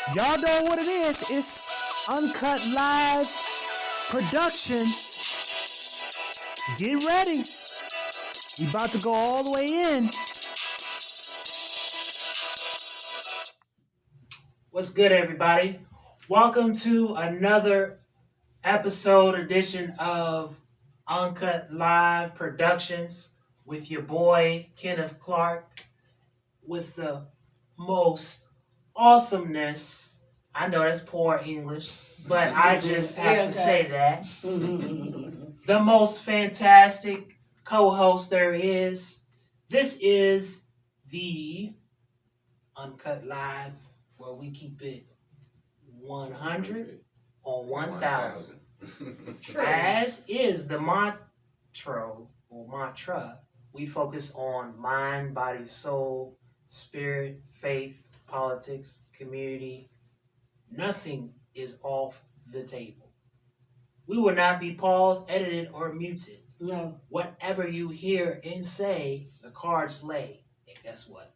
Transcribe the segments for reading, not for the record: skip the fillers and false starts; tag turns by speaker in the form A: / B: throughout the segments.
A: Y'all know what it is. It's Uncut Live Productions. Get ready. We about to go all the way in. What's good, everybody? Welcome to another edition of Uncut Live Productions with your boy Kenneth Clark with the most awesomeness. I know that's poor English, but I just have to say that. The most fantastic co-host there is. This is the Uncut Live, where we keep it 100 or 1,000. As is the mantra, we focus on mind, body, soul, spirit, faith, politics, community. Nothing is off the table. We will not be paused, edited, or muted.
B: No.
A: Whatever you hear and say, the cards lay. And guess what?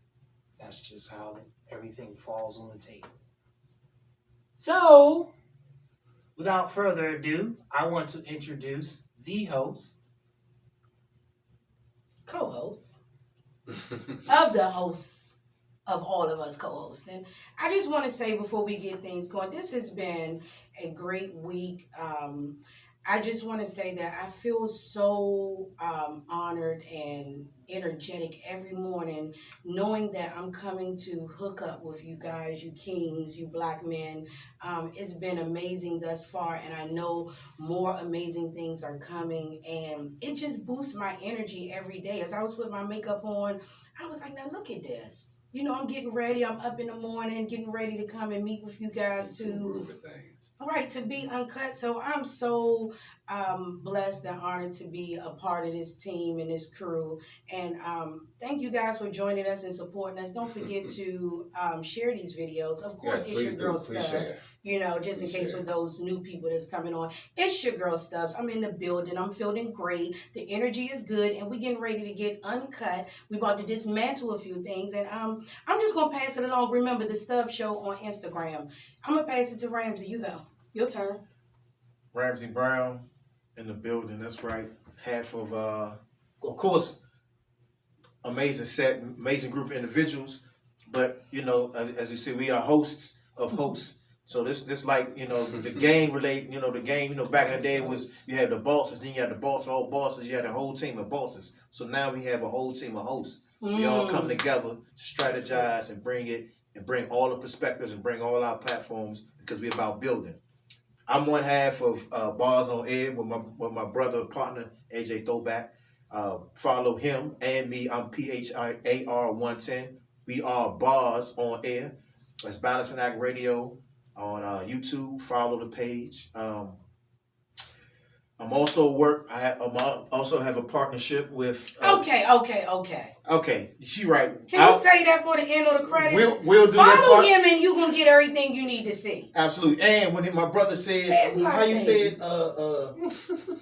A: That's just how everything falls on the table. So, without further ado, I want to introduce the host.
B: Co-host. Of the hosts of all of us co-hosts. And I just want to say before we get things going, this has been a great week. I just want to say that I feel so honored and energetic every morning knowing that I'm coming to hook up with you guys, you kings, you black men. It's been amazing thus far, and I know more amazing things are coming, and it just boosts my energy every day. As I was putting my makeup on, I was like, now look at this. You know, I'm getting ready. I'm up in the morning, getting ready to come and meet with you guys to be uncut. So I'm so blessed and honored to be a part of this team and this crew. And thank you guys for joining us and supporting us. Don't forget to share these videos. Of course, it's your girl Stubbs. You know, just in case for those new people that's coming on. It's your girl Stubbs. I'm in the building. I'm feeling great. The energy is good, and we're getting ready to get uncut. We about to dismantle a few things, and I'm just gonna pass it along. Remember the Stubbs Show on Instagram. I'm gonna pass it to Ramsey. You go. Your turn.
C: Ramsey Brown in the building. That's right. Half of course, amazing set, amazing group of individuals. But you know, as you see, we are hosts of hosts. So this like, you know, the game relate, you know, the game, you know, back in the day was you had the bosses, then you had the boss, all bosses, you had a whole team of bosses. So now we have a whole team of hosts. We all come together, strategize and bring all the perspectives and bring all our platforms because we're about building. I'm one half of Bars on Air with my brother partner AJ Throwback. Follow him and me. I'm PHAR110. We are Bars on Air. That's Balance and Act Radio on YouTube. Follow the page. I'm also I also have a partnership with. Okay, she right.
B: Can you say that for the end of the credits?
C: We'll do that.
B: Follow him, and you gonna get everything you need to see.
C: Absolutely. And when my brother said, how you said,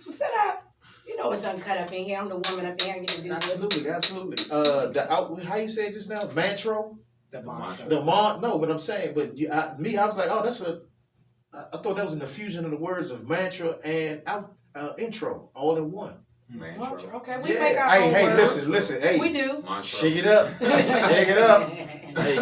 B: Sit up. You know it's uncut up in here. I'm the woman up in here. I get to do this.
C: Absolutely. How you say it just now? Mantra. No, but I'm saying, I was like, I thought that was an infusion of the words of mantra and intro all in one.
B: Mantra. Okay, we make our own words.
C: Listen, hey.
B: We do.
C: Mantra. Shake it up. Shake it up. Hey,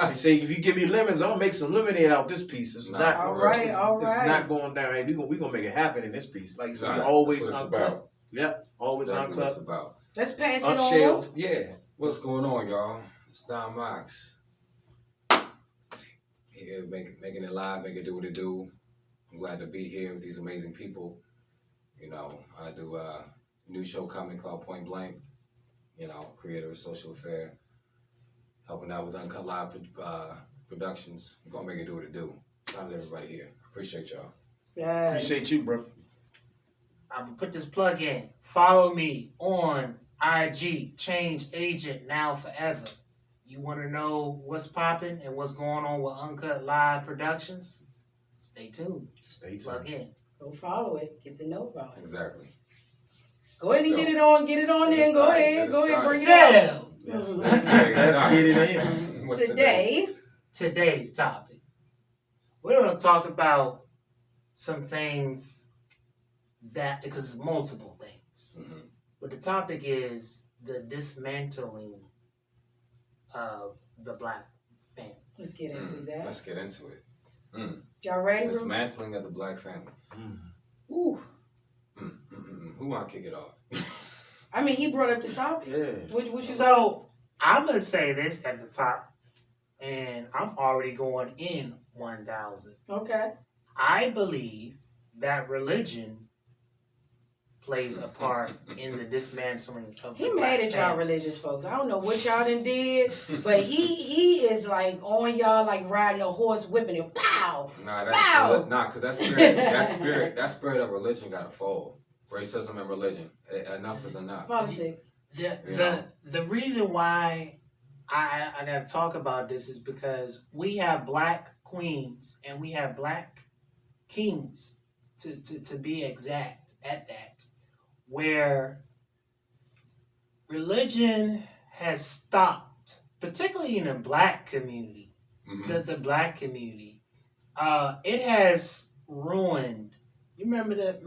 C: you say, if you give me lemons, I'll make some lemonade out this piece. It's not.
B: All right.
C: It's not going down. Hey, we gonna make it happen in this piece. Like you said, always uncut. Yep, always uncut.
D: What it's about.
B: Let's pass it on.
C: Yeah.
D: What's going on, y'all? It's Don Mox. Here, making it live, making it do what it do. I'm glad to be here with these amazing people. You know, I do a new show coming called Point Blank. You know, creator of social affair, helping out with Uncut Live Productions. I'm gonna make it do what it do. Shout out to everybody here. Appreciate y'all.
B: Yes.
C: Appreciate you, bro.
A: I'm gonna put this plug in. Follow me on IG, Change Agent Now Forever. You want to know what's popping and what's going on with Uncut Live Productions? Stay tuned. Plug in.
B: Go follow it. Get to know about it.
D: Exactly.
B: Go ahead and get it on. Get it on then. Go ahead. Bring it out.
C: Let's get it in.
B: Today's
A: topic we're going to talk about some things that, because it's multiple things.
D: Mm-hmm.
A: But the topic is the dismantling of the black family.
B: Let's get into that.
D: Let's get into it.
B: Y'all ready?
D: Dismantling of the black family.
B: Ooh.
D: Who want to kick it off?
B: I mean, he brought up the topic.
C: Yeah.
B: What you
A: So I'm going to say this at the top, and I'm already going in 1,000.
B: Okay.
A: I believe that religion plays a part in the dismantling of
B: He
A: the
B: mad
A: black
B: at y'all
A: families.
B: religious folks. I don't know what y'all done did, but he is like on y'all like riding a horse, whipping it. Pow!
D: Nah,
B: Wow.
D: because that spirit of religion got to fall. Racism and religion. Enough is enough.
B: Politics.
A: The reason why I gotta talk about this is because we have black queens and we have black kings to be exact at that, where religion has stopped, particularly in the black community.
D: Mm-hmm.
A: The black community, it has ruined. You remember the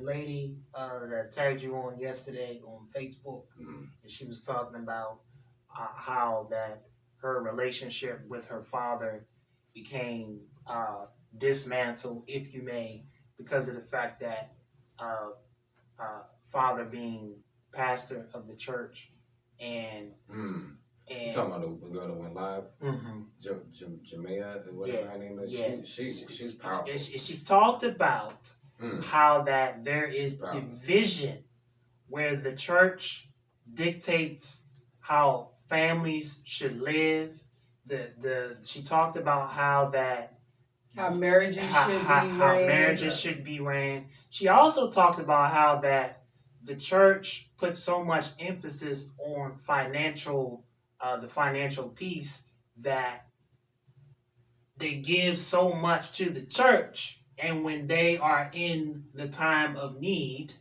A: lady that tagged you on yesterday on Facebook, and she was talking about how that her relationship with her father became dismantled, if you may, because of the fact that father being pastor of the church and
D: You talking about the girl that went live? Jamea, whatever her name is.
A: Yeah.
D: She's powerful.
A: She talked about how that there is division where the church dictates how families should live. She talked about how that
B: How marriages
A: should be ran. She also talked about how that the church puts so much emphasis on the financial piece, that they give so much to the church, and when they are in the time of need,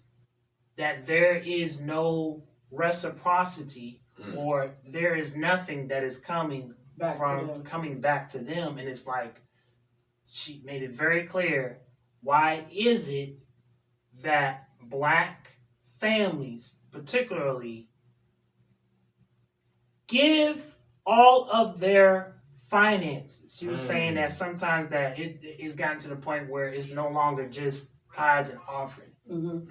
A: that there is no reciprocity, or there is nothing that is coming back to them. And it's like, she made it very clear, why is it that black families particularly give all of their finances? She was saying that sometimes that it's gotten to the point where it's no longer just tithes and offering.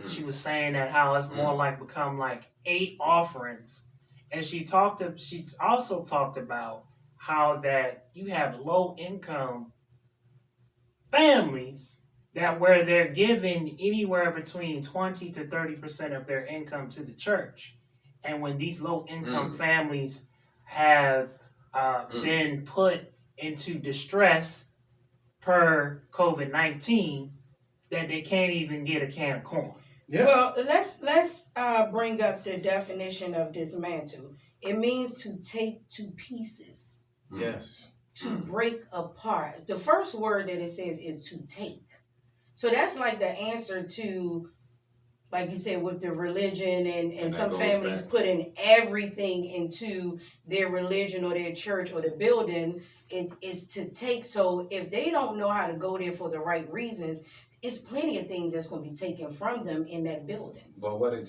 A: She was saying that how it's more like become like 8 offerings. And she's also talked about how that you have low income families that where they're giving anywhere between 20 to 30% of their income to the church. And when these low income families have been put into distress per COVID-19, that they can't even get a can of corn.
C: Yeah.
B: Well, let's bring up the definition of dismantle. It means to take to pieces.
C: Yes.
B: To break apart. The first word that it says is to take. So that's like the answer to, like you said, with the religion and some families putting everything into their religion or their church or the building. It is to take. So if they don't know how to go there for the right reasons, it's plenty of things that's going to be taken from them in that building.
D: But what did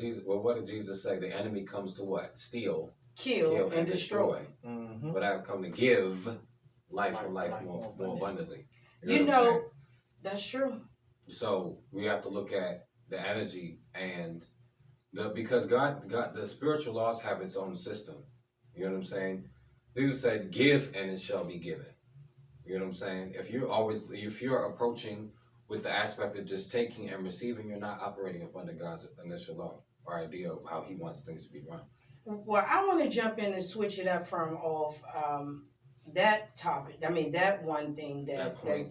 D: Jesus say? The enemy comes to what? Steal,
B: kill and destroy.
D: But I've come to give life and life more abundantly.
B: You know, that's true.
D: So we have to look at the energy and because God, the spiritual laws have its own system. You know what I'm saying? Jesus said, "Give and it shall be given." You know what I'm saying? If you're approaching with the aspect of just taking and receiving, you're not operating up under God's initial law or idea of how He wants things to be run.
B: Well, I want to jump in and switch it up from off that topic. I mean, that one thing that's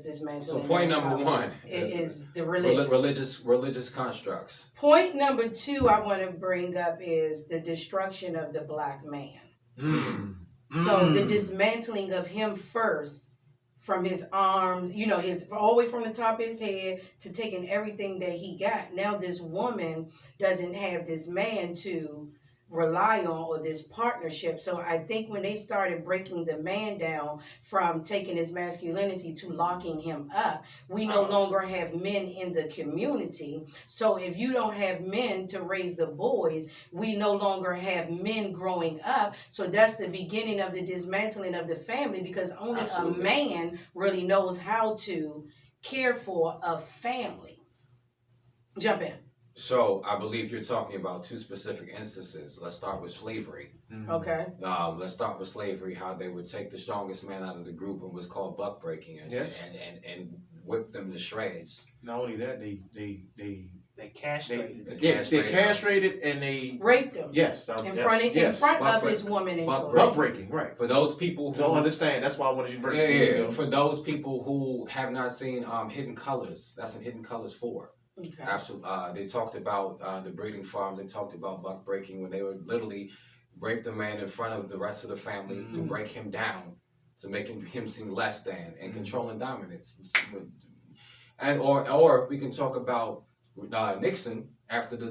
B: dismantling.
D: So point number one
B: is the religion.
D: Religious constructs.
B: Point number 2 I want to bring up is the destruction of the black man. So the dismantling of him first, from his arms, his all the way from the top of his head to taking everything that he got. Now this woman doesn't have this man to rely on, or this partnership. So I think when they started breaking the man down from taking his masculinity to locking him up, we no longer have men in the community. So if you don't have men to raise the boys, we no longer have men growing up. So that's the beginning of the dismantling of the family, because only
D: Absolutely.
B: a man really knows how to care for a family. Jump in.
D: So I believe you're talking about two specific instances. Let's start with slavery.
B: Okay.
D: Let's start with slavery. How they would take the strongest man out of the group and was called buck breaking, and
C: Yes.
D: and whip them to shreds.
C: Not only that, they
A: castrated.
C: they castrated and they
B: Raped him.
C: yes
B: In front of his woman and children.
C: buck breaking, right.
D: For those people who
C: Don't understand, that's why I wanted you to break it.
D: yeah. For those people who have not seen Hidden Colors, that's in Hidden Colors 4.
B: Okay.
D: Absolutely. They talked about the breeding farms. They talked about buck breaking when they would literally rape the man in front of the rest of the family to break him down, to make him seem less than, and controlling dominance. And or we can talk about Nixon after the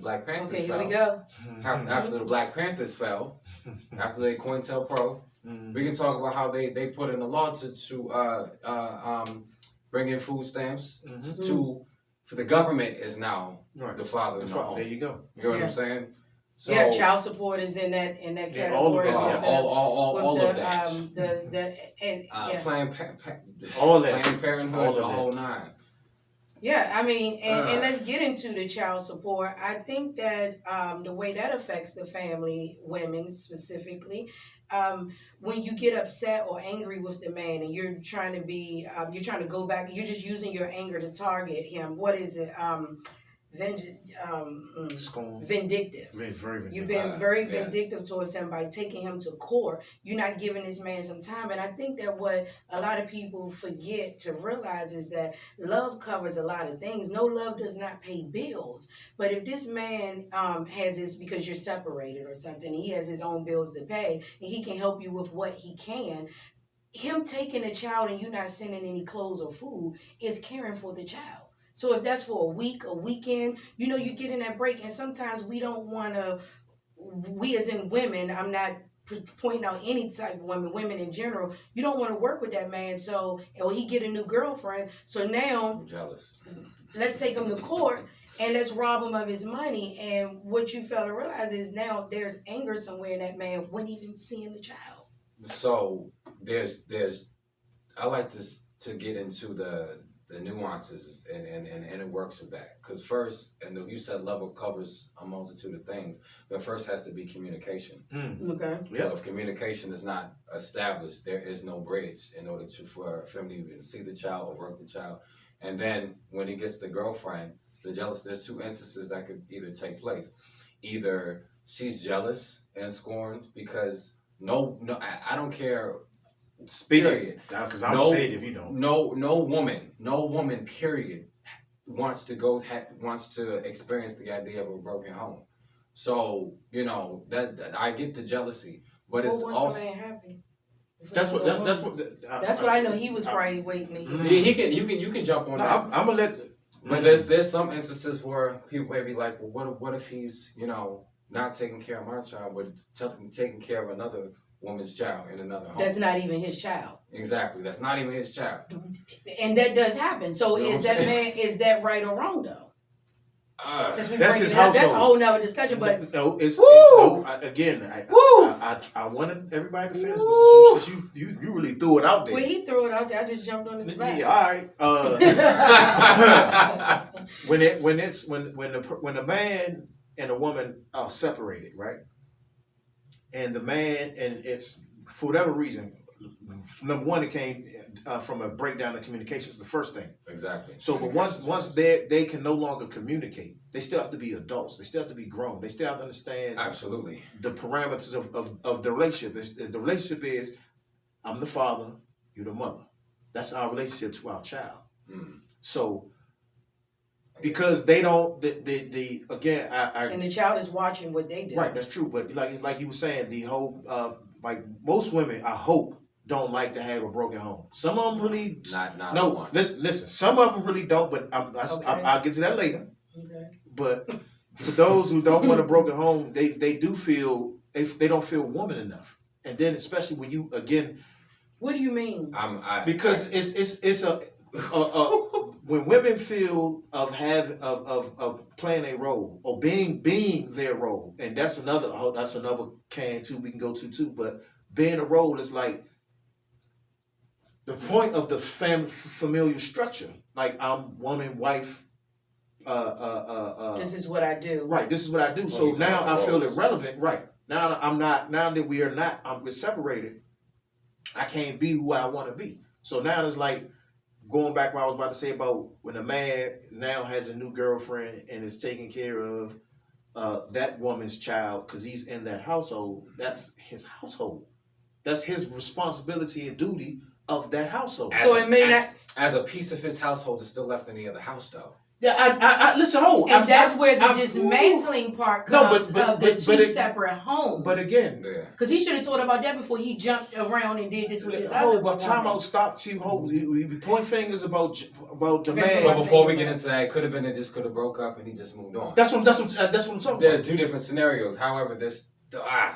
D: Black Panthers
B: Okay, here
D: fell.
B: we go.
D: After the Black Panthers fell, after they COINTELPRO, we can talk about how they put in a law to bring in food stamps for the government is now the father in the home.
C: There you go.
D: You know what I'm saying? So
B: Yeah, child support is in that category.
C: all of that,
D: all
B: with
D: of that. Planned
C: All that.
D: Planned Parenthood,
C: All
D: the
C: of that.
D: whole nine.
B: Yeah, I mean, and let's get into the child support. I think that the way that affects the family, women specifically, when you get upset or angry with the man and you're trying to go back, you're just using your anger to target him. What is it?
C: Scorn.
B: Vindictive.
C: Very vindictive.
B: You've been very
D: Yes.
B: vindictive towards him by taking him to court. You're not giving this man some time. And I think that what a lot of people forget to realize is that love covers a lot of things. No, love does not pay bills. But if this man has his, because you're separated or something, he has his own bills to pay, and he can help you with what he can, him taking a child and you not sending any clothes or food is caring for the child. So if that's for a week, a weekend, you get in that break. And sometimes we don't want to, we as in women, I'm not pointing out any type of women in general, you don't want to work with that man. So, or he get a new girlfriend. So now,
D: I'm jealous.
B: let's take him to court and let's rob him of his money. And what you fail to realize is now there's anger somewhere in that man when even seeing the child.
D: So there's I like to get into the nuances and inner works of that, because first, and you said love covers a multitude of things, but first has to be communication.
B: Okay.
D: So if communication is not established, there is no bridge in order for a family to even see the child or work the child. And then when he gets the girlfriend, there's two instances that could either take place. Either she's jealous and scorned because I don't care.
C: Speak
D: Period.
C: it. Because I'll say it if you don't.
D: No woman, period, wants to experience the idea of a broken home. So that I get the jealousy, but it's also
B: man happy.
C: That's what
B: I know. He was probably waiting.
D: you can jump on
C: No,
D: that.
C: I'm gonna let.
D: But there's some instances where people may be like, well, what if he's not taking care of my child, but taking care of another woman's child in another home.
B: That's not even his child.
D: Exactly. That's not even his child.
B: And that does happen. So
D: You know
B: is
D: what I'm
B: that
D: saying?
B: man, is that right or wrong though? Since we
C: That's
B: breaking
C: his
B: it up, that's a
C: household.
B: whole nother discussion. But
C: No, it's
B: Woo!
C: I wanted everybody to finish, but since you really threw it out there.
B: when he threw it out there, I just jumped on his back.
C: Yeah, all right. When the man and a woman are separated, right? And the man, and it's for whatever reason, number one, it came from a breakdown of communications. The first thing. Exactly. So, but once they can no longer communicate, they still have to be adults. They still have to be grown. They still have to understand
D: absolutely
C: the parameters of the relationship. The relationship is, I'm the father, you're the mother. That's our relationship to our child. So. Because they don't, again,
B: and the child is watching what they do.
C: Right, that's true. But like you were saying, the whole, like most women, I hope, don't like to have a broken home. Some of them really,
D: no.
C: Listen, some of them really don't. But I'll get to that later.
B: Okay.
C: But for those who don't want a broken home, they do feel they don't feel woman enough, and then especially when you again.
B: What do you mean?
C: Because it's a when women feel of playing a role or being their role, and that's another can too we can go to too. But being a role is like the point of the familiar structure. Like I'm woman, wife.
B: This is what I do.
C: Right. This is what I do. So now I feel irrelevant. Right. Now I'm not. Now that we are not, we're separated. I can't be who I want to be. So now it's like going back what I was about to say about when a man now has a new girlfriend and is taking care of that woman's child because he's in that household. That's his household. That's his responsibility and duty of that household.
B: So it may not.
D: As a piece of his household is still left in the other house, though.
C: Yeah, I listen.
B: And that's where the dismantling part comes of the two separate homes.
C: But again,
B: because he should have thought about that before he jumped around and did this with his other.
C: But time out. Stop. We point fingers about the man.
D: But before we get into that, it could have been they just could have broke up and he just moved on.
C: That's what I'm talking about.
D: There's two different scenarios. However,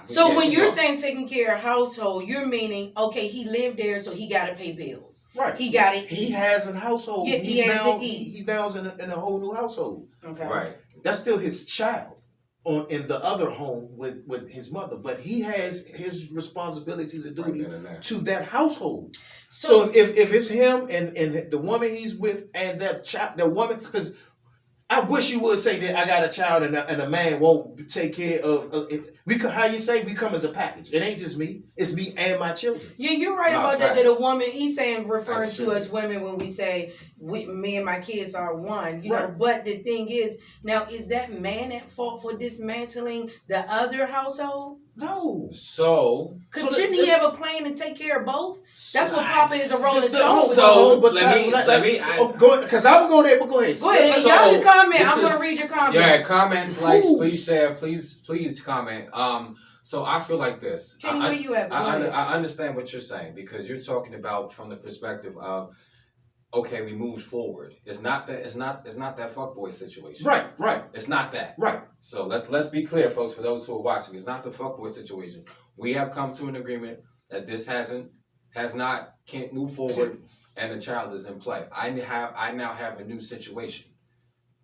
B: So when you're saying taking care of household, you're meaning okay, he lived there, so he got to pay bills.
C: Right.
B: He got it.
C: He has a household.
B: Yeah, he has to eat.
C: He's now in a whole new household.
B: Okay.
D: Right.
C: That's still his child in the other home with his mother, but he has his responsibilities and duty to that household. So if it's him and the woman he's with and that child, the woman, because I wish you would say that I got a child and a man won't take care of it. How you say we come as a package. It ain't just me. It's me and my children.
B: Yeah, you're right about that. That a woman, he's saying referring to us women when we say me and my kids are one. You know, but the thing is, now is that man at fault for dismantling the other household?
C: No.
D: So,
B: because shouldn't he have a plan to take care of both? That's what Papa is a Rolling Stone.
D: So let me.
C: Because I'm gonna go there, but go ahead.
B: Go ahead.
C: So,
B: y'all can comment. I'm gonna read your comments.
D: Yeah, comments, likes, please share, please comment. So I feel like this.
B: Kenny, where you at?
D: I understand what you're saying because you're talking about from the perspective of, okay, we moved forward. It's not that fuckboy situation.
C: Right.
D: It's not that.
C: Right.
D: So let's be clear, folks, for those who are watching. It's not the fuckboy situation. We have come to an agreement that this can't move forward, and the child is in play. I now have a new situation.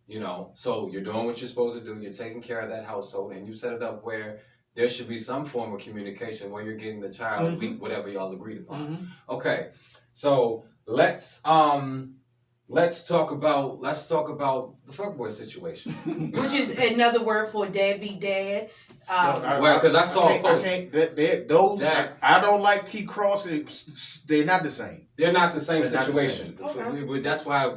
D: You know, so you're doing what you're supposed to do. You're taking care of that household, and you set it up where there should be some form of communication where you're getting the child, whatever y'all agreed upon. Okay, so let's talk about the fuckboy situation,
B: which is another word for deadbeat dad.
D: Because I saw a post.
C: I don't like keep crossing. They're not the same.
D: They're not the same situation.
B: Okay.
D: That's why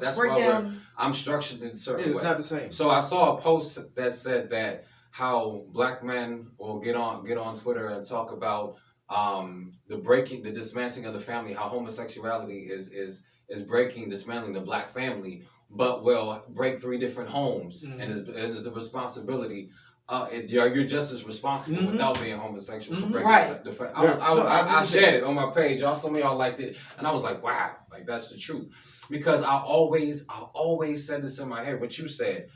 D: I'm structured in a certain way.
C: It's not the same.
D: So I saw a post that said that how black men will get on Twitter and talk about the dismantling of the family, how homosexuality is dismantling the black family, but will break 3 different homes and is the responsibility. You're just as responsible without being homosexual for breaking the family. I shared it on my page. Some of y'all liked it, and I was like, wow, like that's the truth. Because I always said this in my head. What you said.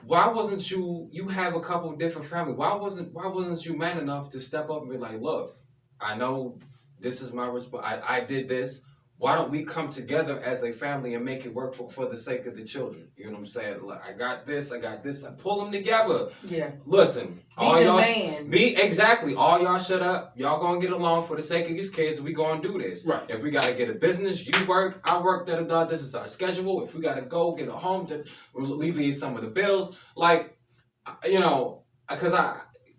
D: Why wasn't you have a couple of different families? Why wasn't you man enough to step up and be like, look, I know this is my response. I did this. Why don't we come together as a family and make it work for the sake of the children? You know what I'm saying? Look, I got this. I pull them together.
B: Yeah.
D: Listen.
B: Be the man.
D: Exactly. All y'all shut up. Y'all gonna get along for the sake of these kids, and we gonna do this.
C: Right.
D: If we gotta get a business, you work, I work, da-da-da. This is our schedule. If we gotta go get a home, we'll alleviate some of the bills. Like, you know, because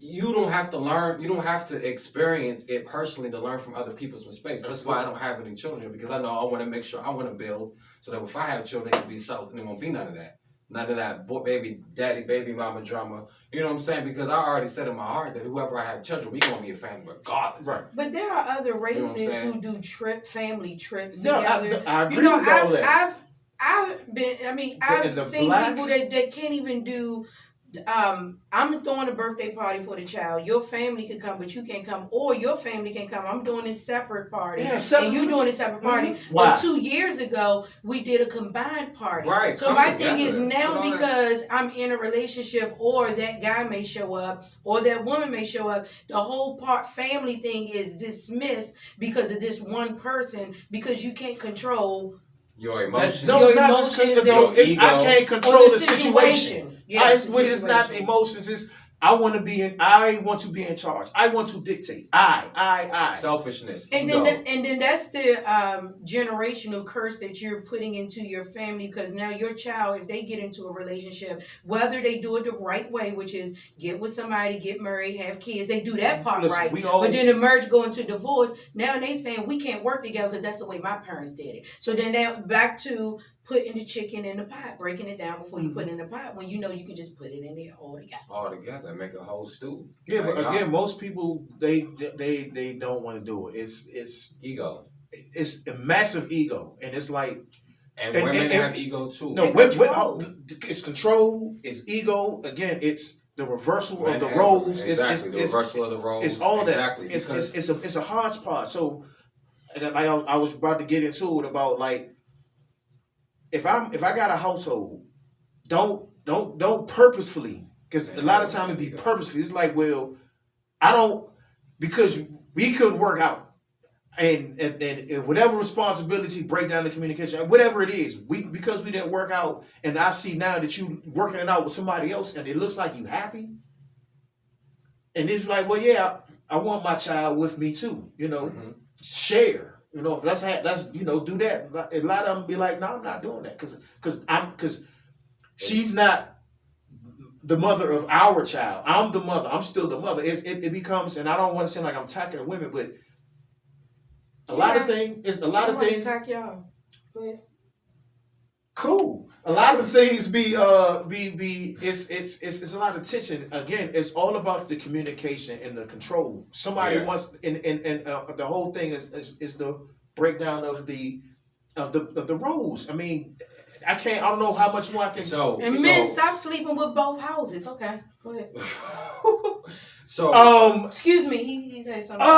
D: you don't have to learn, you don't have to experience it personally to learn from other people's mistakes. That's why I don't have any children, because I know I want to make sure I want to build so that if I have children, it can be solid and there won't be none of that. None of that baby daddy, baby mama drama. You know what I'm saying? Because I already said in my heart that whoever I have children, we gonna be a family regardless.
C: Right.
B: But there are other races who do family trips
C: No,
B: together.
C: I agree with all that.
B: I've seen people that can't even do I'm throwing a birthday party for the child. Your family can come, but you can't come, or your family can come. I'm doing a separate party,
C: Yeah, separate.
B: and you doing a separate party.
C: Why?
B: But 2 years ago, we did a combined party.
D: Right,
B: So
D: come
B: my thing
D: together.
B: is now,
D: Put on
B: because I'm in a relationship, or that guy may show up, or that woman may show up, the whole family thing is dismissed because of this one person, because you can't control
D: your emotions.
B: Your
C: not just
B: emotions
C: control.
D: and
C: It's,
D: ego.
C: I can't control
B: or
C: the situation.
B: Yeah,
C: It's not emotions. It's I want to be in. I want to be in charge. I want to dictate. I.
D: Selfishness.
B: And
D: ego.
B: then that's the generational curse that you're putting into your family, because now your child, if they get into a relationship, whether they do it the right way, which is get with somebody, get married, have kids, they do that part
C: Listen,
B: right.
C: we all-
B: But then emerge, go into divorce. Now they saying we can't work together because that's the way my parents did it. So then they're back to putting the chicken in the pot, breaking it down before you put it in the pot, when you know you can just put it in there all together.
D: All together, make a whole stew.
C: Yeah, but
D: Like,
C: again, most people they don't want to do it. It's
D: ego.
C: It's a massive ego, and it's like
D: And
C: And-
D: women
C: and-
D: have ego too.
C: no,
B: And control.
C: it's control, it's ego. Again, it's the reversal
D: Men
C: of the
D: have-
C: roles.
D: Exactly, the reversal of the roles.
C: It's all that.
D: Exactly.
C: It's a hodgepodge. So, and I was about to get into it about like if I got a household, don't purposefully, because a lot of time it be purposefully. It's like, well, I don't, because we could work out. And whatever responsibility, break down the communication, whatever it is, because we didn't work out, and I see now that you working it out with somebody else, and it looks like you happy, and it's like, well, yeah, I want my child with me too, share, that's do that. A lot of them be like, no, I'm not doing that, because she's not the mother of our child. I'm the mother. I'm still the mother. It becomes, and I don't want to seem like I'm attacking the women, but. A lot of things.
B: Attack y'all. Go ahead.
C: Cool. A lot of things be it's a lot of tension. Again, it's all about the communication and the control. Somebody wants and the whole thing is the breakdown of the roles. I mean, I don't know how much more I can.
B: Men, stop sleeping with both houses. Okay, go ahead. Excuse me, he said something. Go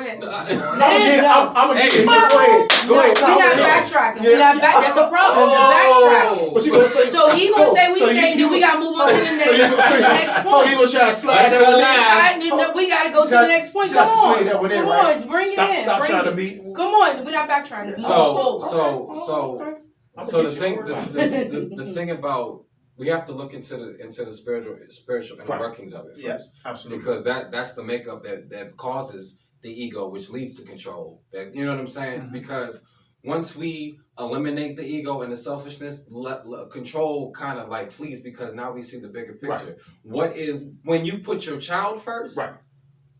B: ahead.
C: I'm gonna get Go ahead.
B: We're not backtracking. That's a problem. The backtrack.
C: What you gonna say?
B: So he gonna say we saying then we gotta move on to the next point.
C: He gonna try to slide that one
B: We gotta go to the next point. Come on, bring it in.
C: Stop trying to be.
B: Come on, we're not backtracking.
D: So the thing about, we have to look into the spiritual inner workings of it first.
C: Yes, absolutely.
D: Because that's the makeup that causes the ego, which leads to control. That, you know what I'm saying? Mm-hmm. Because once we eliminate the ego and the selfishness, control kind of like flees, because now we see the bigger picture. Right. When you put your child first,
C: right,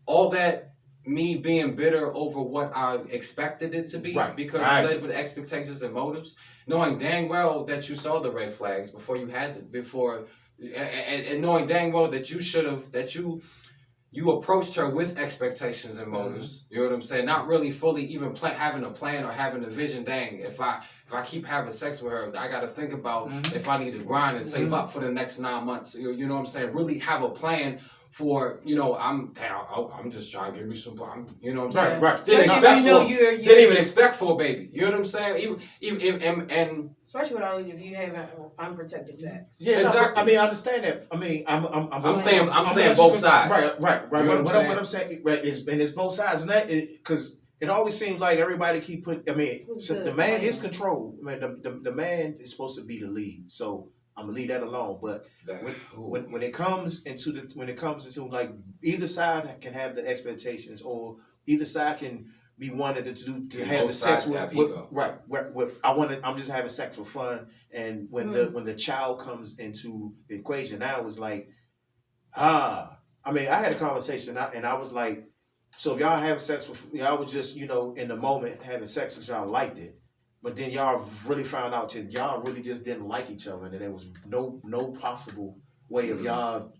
D: all that me being bitter over what I expected it to be,
C: right,
D: because you led with expectations and motives, knowing dang well that you saw the red flags before you had and knowing dang well that you should have, that you approached her with expectations and motives. Mm-hmm. You know what I'm saying? Not really fully even having a plan or having a vision. Dang, if I keep having sex with her, I got to think about if I need to grind and save up for the next 9 months. You know what I'm saying? Really have a plan for, I'm just trying to give me some, you know what I'm saying?
C: Right.
D: Didn't even expect for a baby. You know what I'm saying? Even
B: especially if you have unprotected sex.
C: Yeah, exactly. I mean, I understand that. I mean, I'm
D: saying both sides.
C: Right.
D: You know
C: what I'm saying, right, is and it's both sides, and that because it always seems like everybody keep put. I mean, the man is control. I mean, the man is supposed to be the lead. So I'm gonna leave that alone. But when it comes into like either side can have the expectations, or either side can be wanted to have the sex with right. I'm just having sex for fun, and when the child comes into the equation, now it was like, I mean, I had a conversation and I was like, so if y'all have sex y'all was just in the moment having sex because y'all liked it. But then y'all really found out that y'all really just didn't like each other, and there was no possible way of y'all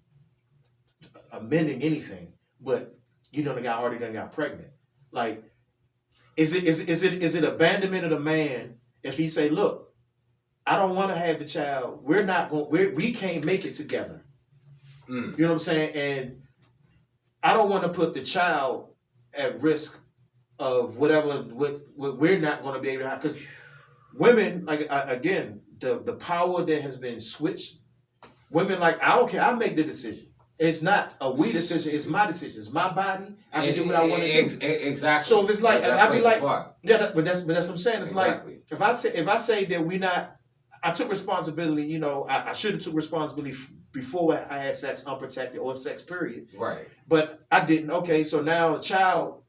C: amending anything. But the guy already done got pregnant. Like, is it abandonment of the man if he say, look, I don't want to have the child. We're not going. We can't make it together.
D: Mm.
C: You know what I'm saying? And I don't want to put the child at risk of what we're not going to be able to have. Because women, like again, the power that has been switched. Women like, I don't care. I make the decision. It's not a we decision. It's my decision. It's my body. I can do what I want to do.
D: Exactly.
C: So if it's like,
D: that
C: I'd be
D: plays a
C: like,
D: part.
C: yeah, but that's what I'm saying. It's
D: Exactly.
C: like if I say that we not, I took responsibility. You know, I should have took responsibility before I had sex unprotected or sex period.
D: Right.
C: But I didn't. Okay, so now a child,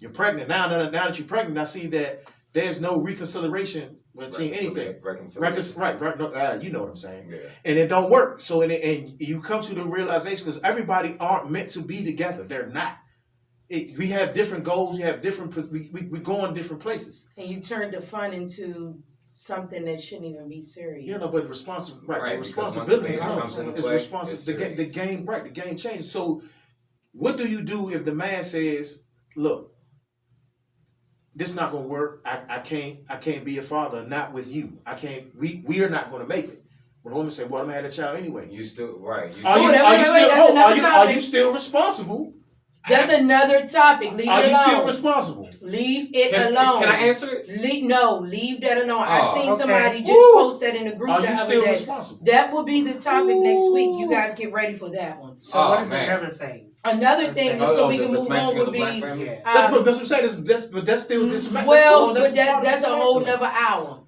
C: you're pregnant. Now that you're pregnant, I see that there's no reconciliation between anything.
D: Reconciliation.
C: Right. No, you know what I'm saying.
D: Yeah.
C: And it don't work. So and you come to the realization because everybody aren't meant to be together. They're not. We have different goals. We have different. We go in different places.
B: And you turned the fun into something that shouldn't even be serious.
C: You know, but responsibility
D: comes into
C: is
D: play,
C: responsible. The game changes. So, what do you do if the man says, "Look, this is not gonna work. I can't be a father. Not with you. I can't. We are not gonna make it." When a woman say, "Well, I'm gonna have a child anyway,"
D: You still right.
C: Are you still responsible?
B: That's another topic. Leave
C: Are
B: it
C: you
B: alone.
C: still responsible?
B: Leave it
D: Can
B: alone.
D: I answer it?
B: Leave that alone. I
D: Oh,
B: seen
A: okay.
B: somebody just
C: Woo!
B: post that in the group
C: Are
B: the
C: you
B: other
C: still
B: day.
C: responsible?
B: That will be the topic next week. You guys get ready for that one.
A: So
D: Oh,
A: what is
D: man.
A: another thing?
B: Another thing,
A: Oh,
B: so we
D: the
B: can move
D: smashing
B: on,
D: of
B: would
D: the black
B: be
D: family?
A: Yeah.
C: That's what I'm saying. That's still dismantling.
B: well, but
C: part
B: that's
C: of
B: a whole
C: dismantling.
B: nother hour.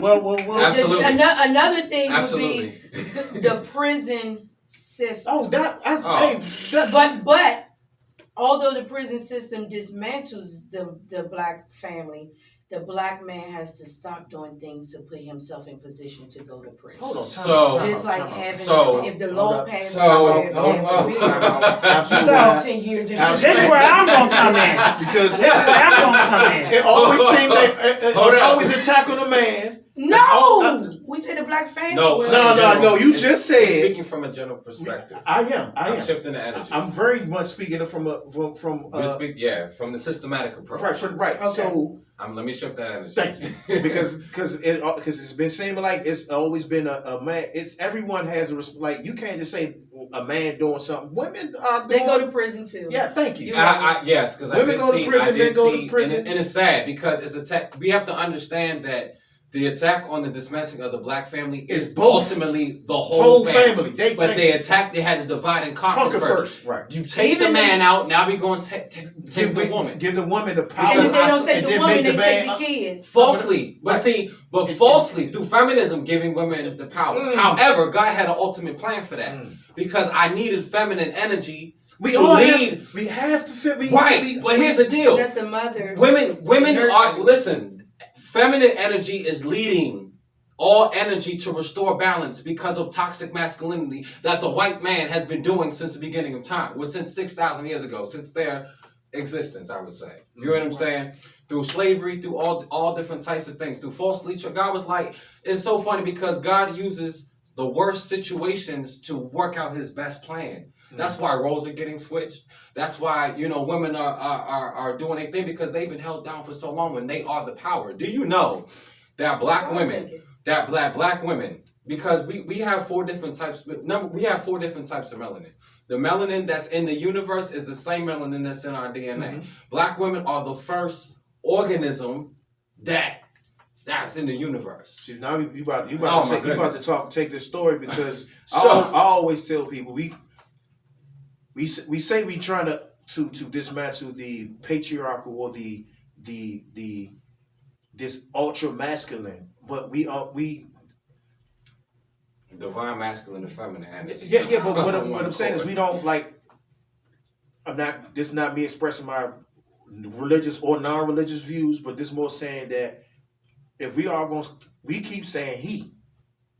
A: Well.
D: Absolutely.
B: Another thing
D: Absolutely.
B: would be the prison system.
C: Oh,
D: Oh.
B: But although the prison system dismantles the black family, the black man has to stop doing things to put himself in position to go to prison.
C: Hold on.
D: So-
B: Just like having,
D: So-
B: if the
C: hold
B: law
C: up.
B: passes,
D: So-
A: So-
B: 10 years in
A: This is where I'm gonna come in.
C: Because
A: This is where I'm gonna come in.
C: it always seems like it's
D: Hold up.
C: always attack on the man.
B: No, we said the black family.
D: No,
B: Well,
C: No. You
D: It's-
C: just
D: we're
C: said.
D: speaking from a general perspective.
C: I am.
D: I'm shifting the energy.
C: I'm very much speaking from
D: From the systematic approach.
C: right.
B: Okay.
C: So
D: Let me shift that energy.
C: thank you because it's been seeming like it's always been a man. It's everyone has like you can't just say a man doing something. Women are
B: they
C: doing,
B: go to prison too.
C: Yeah, thank you.
D: Yes, because I
C: Women
D: did
C: go to
D: see.
C: prison,
D: I did
C: men go to
D: see,
C: prison.
D: and it's sad because it's attack. We have to understand that the attack on the dismantling of the black family
C: It's
D: is
C: both.
D: ultimately the whole family.
C: They
D: They attacked. They had to divide and conquer first.
C: Right.
D: You take
B: Even
D: the man out. Now we going to take the woman.
C: Give the woman the power.
B: And if they don't take
C: and
B: the
C: then
B: woman,
C: make
B: they
C: the
B: take
C: man
B: the kids.
D: Falsely, but
C: Right.
D: falsely through feminism, giving women the power. However, God had an ultimate plan for that because I needed feminine energy
C: We
D: to
C: all
D: lead.
C: have to fit.
D: But here's the deal:
B: That's the mother.
D: women are
B: Nurturing.
D: listen. Feminine energy is leading all energy to restore balance because of toxic masculinity that the white man has been doing since the beginning of time. Well, since 6,000 years ago, since their existence, I would say. You know what I'm saying? Through slavery, through all different types of things, through false leadership. God was like, it's so funny because God uses the worst situations to work out his best plan. That's why roles are getting switched. That's why, women are doing their thing because they've been held down for so long when they are the power. Do you know that black women, because we have four different types. We have four different types of melanin. The melanin that's in the universe is the same melanin that's in our DNA. Black women are the first organism that's in the universe.
C: See, now you about to take this story because
D: So-
C: I always tell people we say we trying to dismantle the patriarchal or this ultra masculine, but we
D: Divine masculine and feminine energy.
C: yeah. But what I'm saying is we don't like. This is not me expressing my religious or non-religious views, but this more saying that if we keep saying he,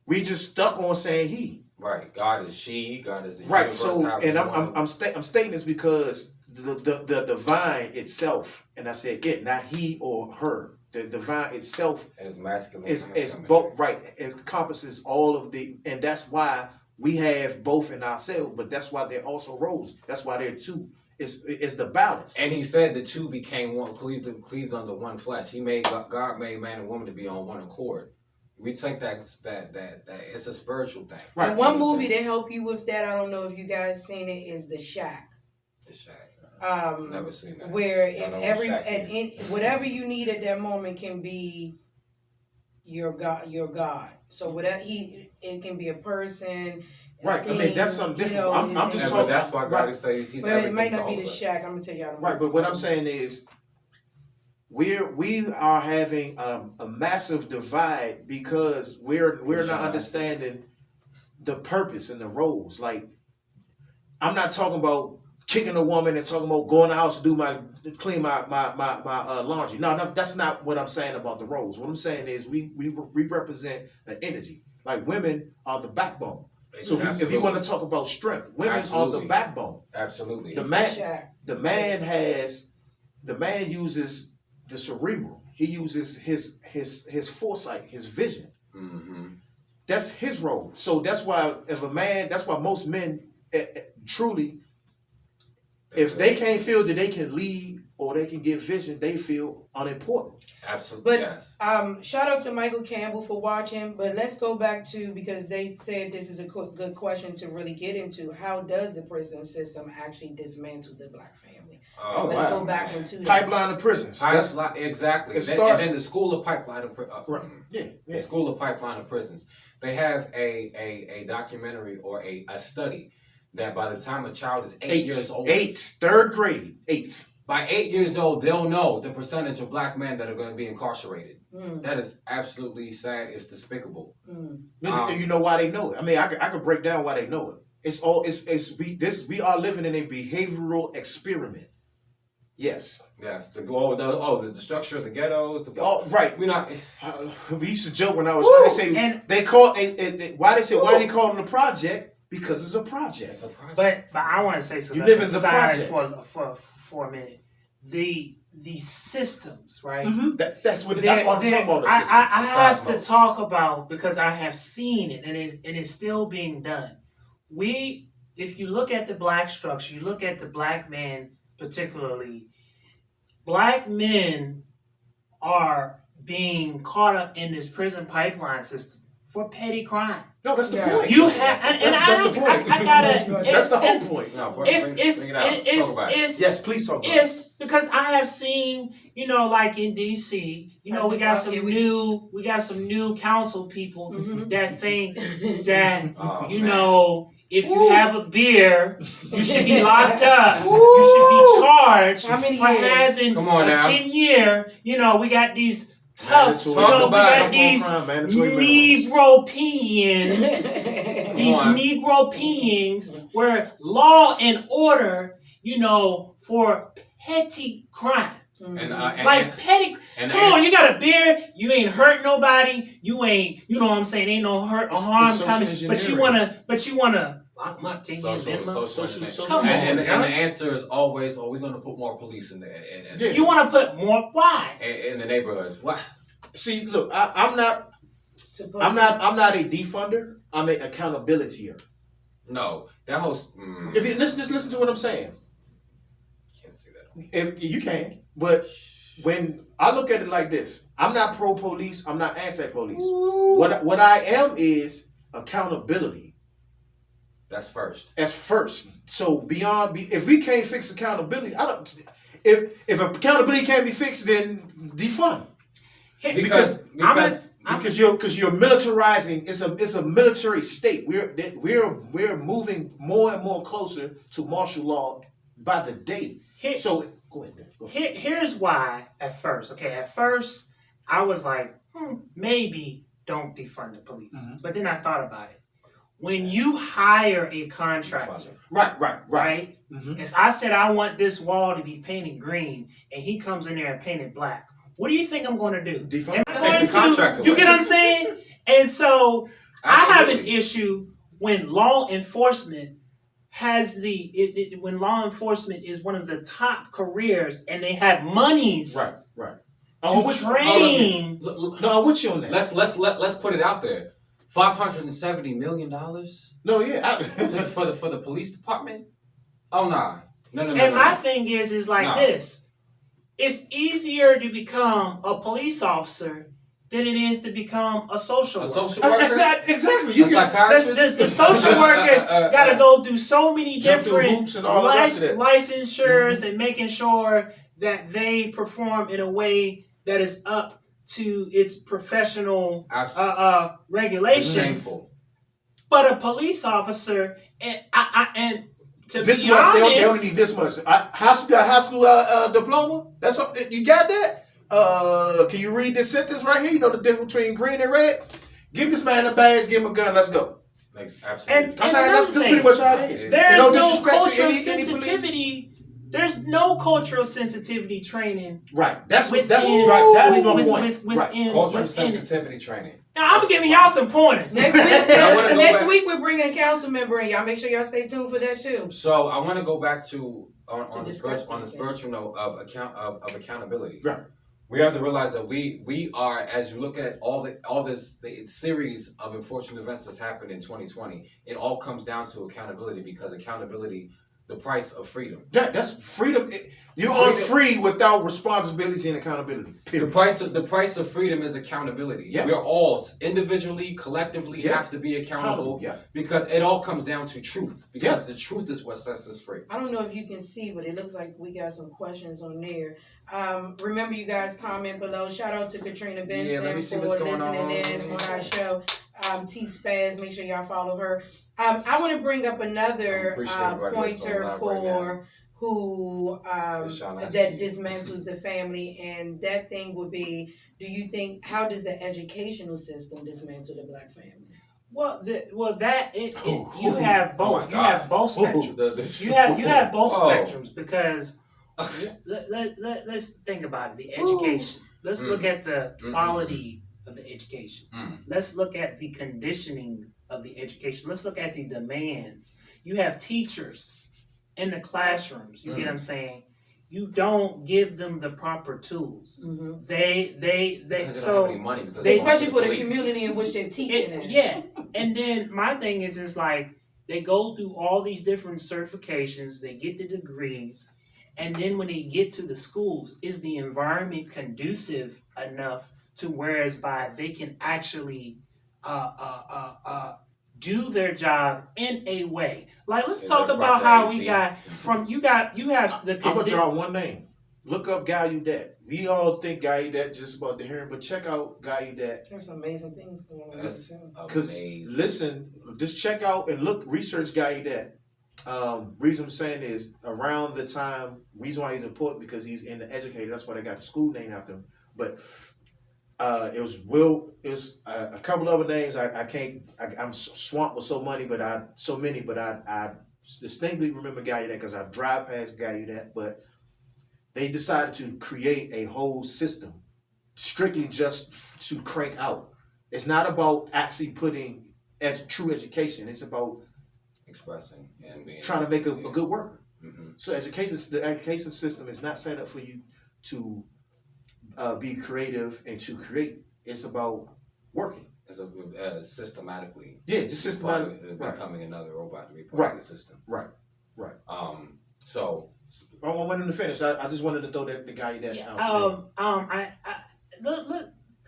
C: we just stuck on saying he.
D: Right. God is she. God is the
C: Right.
D: universe.
C: So,
D: however
C: and
D: you want
C: I'm stating this because the divine itself, and I said it, not he or her. The divine itself
D: as masculine.
C: is
D: and feminine.
C: both right. It encompasses all of and that's why we have both in ourselves. But that's why they're also roles. That's why they're two. It's the balance.
D: And he said the two became one, cleaved under one flesh. God made man and woman to be on one accord. We think that it's a spiritual thing.
C: Right.
B: And one movie to help you with that, I don't know if you guys seen it, is The Shack.
D: The Shack.
B: Never
D: seen that.
B: Where
D: I don't know what Shack is.
B: whatever you need at that moment can be your God. Your God. So whatever it can be a person.
C: Right. I mean, that's something different. I'm just
D: But
C: talking.
D: that's why God says He's everything.
B: It might
D: to
B: not be
D: all
B: The
D: of us.
B: Shack. I'm gonna tell y'all.
C: Right, but what I'm saying is, we are having a massive divide because we're not understanding the purpose and the roles. Like, I'm not talking about kicking a woman and talking about going to the house to clean my laundry. No, that's not what I'm saying about the roles. What I'm saying is we represent an energy. Like, women are the backbone. So if you want to talk about strength, women are the backbone.
D: Absolutely.
C: The man uses the cerebral. He uses his foresight, his vision.
D: Mm-hmm.
C: That's his role. So that's why most men truly, if they can't feel that they can lead or they can give vision, they feel unimportant.
D: Absolutely.
B: But
D: yes.
B: shout out to Michael Campbell for watching. But let's go back to, because they said this is a good question to really get into. How does the prison system actually dismantle the black family? Let's go back into that.
C: Pipeline of prisons.
D: Exactly.
C: It
D: And
C: starts,
D: then the school of pipeline of
C: the
D: school of pipeline of prisons. They have a documentary or a study that by the time a child is 8 years old,
C: third grade, 8.
D: By 8 years old, they'll know the percentage of black men that are going to be incarcerated. That is absolutely sad. It's despicable.
C: You know why they know it? I mean, I could break down why they know it. We are living in a behavioral experiment. Yes.
D: The structure of the ghettos.
C: Right.
D: We're not.
C: We used to joke when I was young. They say why they call it a project? Because it's a project.
D: It's a project.
A: But I want to say something.
C: You live in the project
A: for a minute. The systems, right?
C: Mm-hmm. That's what I'm talking about.
A: I have to talk about, because I have seen it, and it's still being done. If you look at the black structure, you look at the black man particularly. Black men are being caught up in this prison pipeline system for petty crime.
C: No, that's the point.
A: You have, that's the point. I gotta.
C: That's the whole point.
D: No, bring it out. Talk about it.
C: Yes, please talk about it.
A: It's because I have seen, like in DC, we got some new council people that think that if you have a beer, you should be locked up. You should be charged for having a 10-year. We got these tough. We got these Negropeans where law and order, for petty crimes. Petty. Come on, you got a beer. You ain't hurt nobody. You ain't. You know what I'm saying? Ain't no hurt or harm coming. But you wanna. Lock them up 10 years. Come on.
D: And the answer is always, we're gonna put more police in there.
A: You want to put more? Why?
D: In the neighborhoods. Why?
C: See, look, I'm not a defunder. I'm an accountability-er.
D: No, that whole.
C: If you listen to what I'm saying.
D: Can't say that.
C: If you can, but when I look at it like this, I'm not pro-police. I'm not anti-police. What I am is accountability.
D: That's first.
C: That's first. So if we can't fix accountability, if accountability can't be fixed, then defund. Because you're militarizing. It's a military state. We're moving more and more closer to martial law by the day. So go ahead.
A: Here's why. At first, I was like, maybe don't defund the police. Mm-hmm. But then I thought about it. When you hire a contractor,
C: right.
A: Mm-hmm. If I said I want this wall to be painted green and he comes in there and painted black, what do you think I'm going to do?
C: Defund
A: the contractor. You get what I'm saying? And so I have an issue when law enforcement when law enforcement is one of the top careers and they have monies
C: right
A: to train.
C: No, what's your name?
D: Let's put it out there. $570 million.
C: No, yeah,
D: for the police department. Oh no.
A: And my thing is like this. It's easier to become a police officer than it is to become a social
D: A
A: worker.
D: social worker?
C: Exactly.
D: A
C: You can
D: psychiatrist?
A: The social worker got to go through so many
C: jump through
A: different
C: hoops and all the rest of that.
A: licensures and making sure that they perform in a way that is up to its professional
D: Absolutely.
A: regulation.
D: Shameful.
A: But a police officer, and to
C: This
A: be
C: much,
A: honest,
C: they only need this much. High school diploma. That's all, you got that. Can you read this sentence right here? You know the difference between green and red. Give this man a badge. Give him a gun. Let's go.
D: Makes absolutely.
C: That's pretty much how it is.
A: There's
C: no
A: no
C: disrespect to
A: cultural
C: any police.
A: sensitivity. There's no cultural sensitivity training.
C: Right. That's
A: within-
C: my point. Right.
D: Cultural sensitivity training.
A: Now I'm giving y'all some pointers.
B: Next
D: back.
B: week we're bringing a council member in. Y'all make sure y'all stay tuned for that too.
D: So I want to go back to on the
B: discuss
D: spiritual note of accountability.
C: Right.
D: We have to realize that we are, as you look at the series of unfortunate events that's happened in 2020, it all comes down to accountability, because accountability, the price of freedom.
C: Yeah, that's freedom. You are free without responsibility and accountability. Period.
D: The price of freedom is accountability.
C: Yeah.
D: We are all individually, collectively have to be accountable.
C: Yeah.
D: Because it all comes down to truth. Because the truth is what sets us free.
B: I don't know if you can see, but it looks like we got some questions on there. Remember, you guys comment below. Shout out to Katrina Benson
D: let me see
B: for
D: what's going
B: listening in on our show. T Spaz, make sure y'all follow her. I want to bring up another pointer for who that dismantles the family, and that thing would be: do you think, how does the educational system dismantle the black family?
A: You have both. You have both spectrums. You have both spectrums, because let's think about it. The education. Let's look at the quality of the education. Let's look at the conditioning of the education. Let's look at the demands. You have teachers in the classrooms. You get what I'm saying? You don't give them the proper tools. They so
B: especially for the community in which they're teaching it.
A: Yeah. And then my thing is, it's like they go through all these different certifications, they get the degrees, and then when they get to the schools, is the environment conducive enough to whereby they can actually do their job in a way? Like, let's talk about how we got from you have the.
C: I'm gonna draw one name. Look up Gallaudet. We all think Gallaudet just about the hearing, but check out Gallaudet.
B: There's some amazing things going on.
D: That's
C: Because listen, just check out and research Gallaudet. Reason I'm saying is, around the time, reason why he's important, because he's in the educator. That's why they got the school named after him. But it was a couple other names. I'm swamped with so many, but I distinctly remember Gallaudet because I drive past Gallaudet. But they decided to create a whole system strictly just to crank out. It's not about actually putting true education. It's about
D: expressing and being
C: trying to make a good worker. So the education system is not set up for you to be creative and to create. It's about working.
D: It's systematically.
C: Yeah, just systematically
D: becoming another robot to be part of the system.
C: Right.
D: So
C: I wanted to finish. I just wanted to throw the guy out.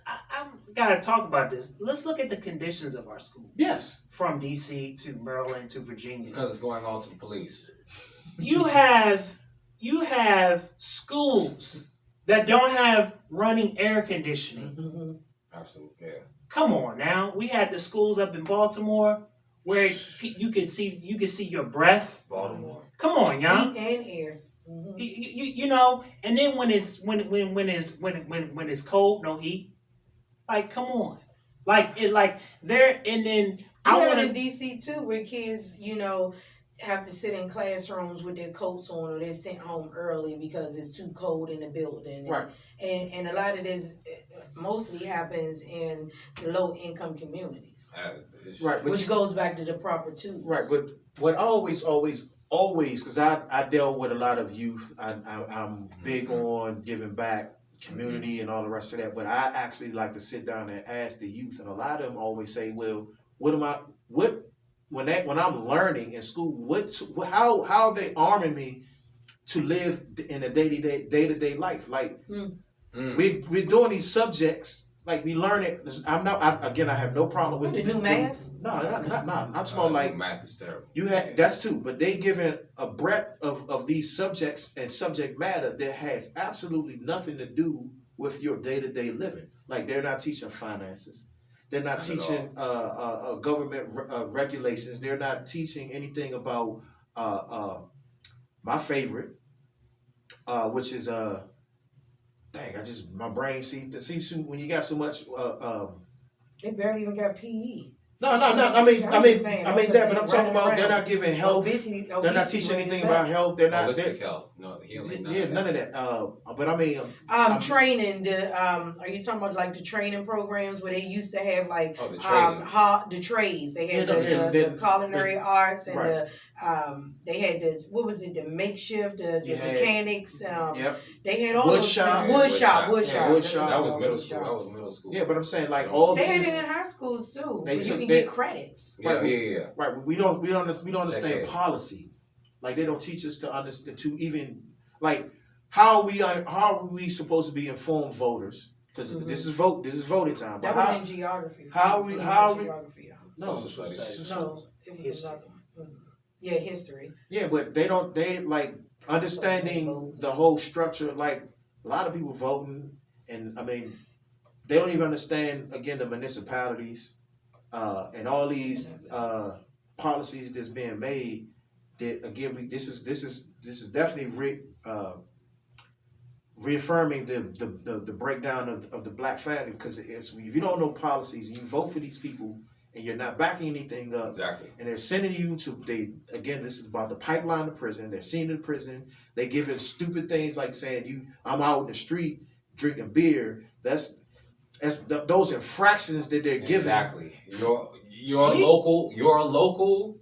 A: I gotta talk about this. Let's look at the conditions of our school.
C: Yes.
A: From DC to Maryland to Virginia.
D: Because it's going all to the police.
A: You have schools that don't have running air conditioning.
D: Absolutely, yeah.
A: Come on now. We had the schools up in Baltimore where you could see your breath.
D: Baltimore.
A: Come on, y'all.
B: Heat and air.
A: You know, and then when it's cold, no heat. Like, come on. And then
B: I went in DC too, where kids, have to sit in classrooms with their coats on, or they're sent home early because it's too cold in the building.
C: Right.
B: And a lot of this mostly happens in the low income communities.
C: Right.
B: Which goes back to the proper tools.
C: Right. But what always, because I dealt with a lot of youth. I'm big on giving back, community and all the rest of that. But I actually like to sit down and ask the youth, and a lot of them always say, "Well, when I'm learning in school, how are they arming me to live in a day-to-day life? Like we're doing these subjects like we learn it. I have no problem with
B: The new math?
C: No, not. I'm talking like
D: math is terrible.
C: you had that's too, but they given a breadth of these subjects and subject matter that has absolutely nothing to do with your day-to-day living. Like they're not teaching finances. They're not teaching government regulations. They're not teaching anything about my favorite, which is dang, my brain seems when you got so much
B: They barely even got PE.
C: No. I mean that, but I'm talking about they're not giving health.
B: Obesity
C: They're not teaching anything about health. They're not
D: Holistic health. No, healing.
C: none of that. But I mean,
B: training. The are you talking about like the training programs where they used to have like
D: the trades?
B: The trades. They had
C: the
B: culinary arts and
C: right.
B: they had the makeshift, the mechanics.
C: Yep.
B: They had all
C: Wood
B: those
C: shop.
B: wood shop.
D: That was middle school.
C: Yeah, but I'm saying like all
B: they
C: these.
B: had it in high schools too.
C: They
B: Where you
C: took
B: can
C: that-
B: get credits.
D: Yeah.
C: Right. We don't understand
D: Decade.
C: policy. Like they don't teach us to understand to even like how are we supposed to be informed voters? Because this is voting time.
B: That was in geography.
C: how we-
B: geography.
C: No,
D: Social studies.
B: No, it was yeah, history.
C: Yeah, but they like understanding the whole structure. Like a lot of people voting, and I mean, they don't even understand again the municipalities, and all these policies that's being made. That again, this is definitely reaffirming the breakdown of the black family, because it's if you don't know policies and you vote for these people and you're not backing anything up.
D: Exactly.
C: And they're sending you to this is about the pipeline to prison. They're sending you to prison. They giving stupid things like saying I'm out in the street drinking beer. That's those infractions that they're giving.
D: Exactly. Your local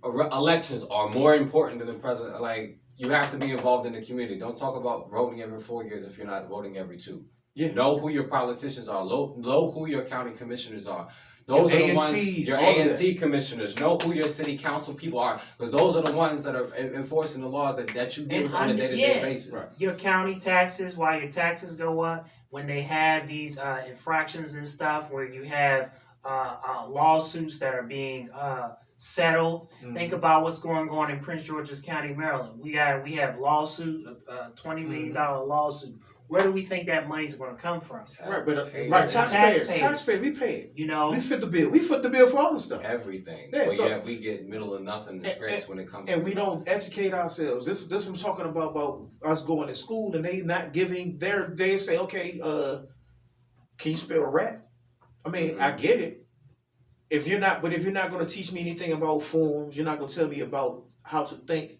D: elections are more important than the president. Like you have to be involved in the community. Don't talk about voting every 4 years if you're not voting every 2.
C: Yeah.
D: Know who your politicians are. Know who your county commissioners are. Those are the ones, your ANC commissioners. Know who your city council people are, because those are the ones that are enforcing the laws that you deal with on a day-to-day basis.
C: Right.
A: Your county taxes, why your taxes go up, when they have these infractions and stuff, where you have lawsuits that are being settled. Think about what's going on in Prince George's County, Maryland. We have lawsuits, $20 million lawsuit. Where do we think that money's going to come from?
C: Right, but
A: Taxpayers.
C: taxpayers, we pay it.
A: You know,
C: We foot the bill. We foot the bill for all the stuff.
D: Everything.
C: Yeah,
D: But
C: so-
D: yet we get middle of nothing to scratch when it comes
C: And
D: to
C: we don't educate ourselves. This what I'm talking about us going to school and they not giving they say, okay, can you spell rat? I mean, I get it. If you're not going to teach me anything about forms, you're not going to tell me about how to think.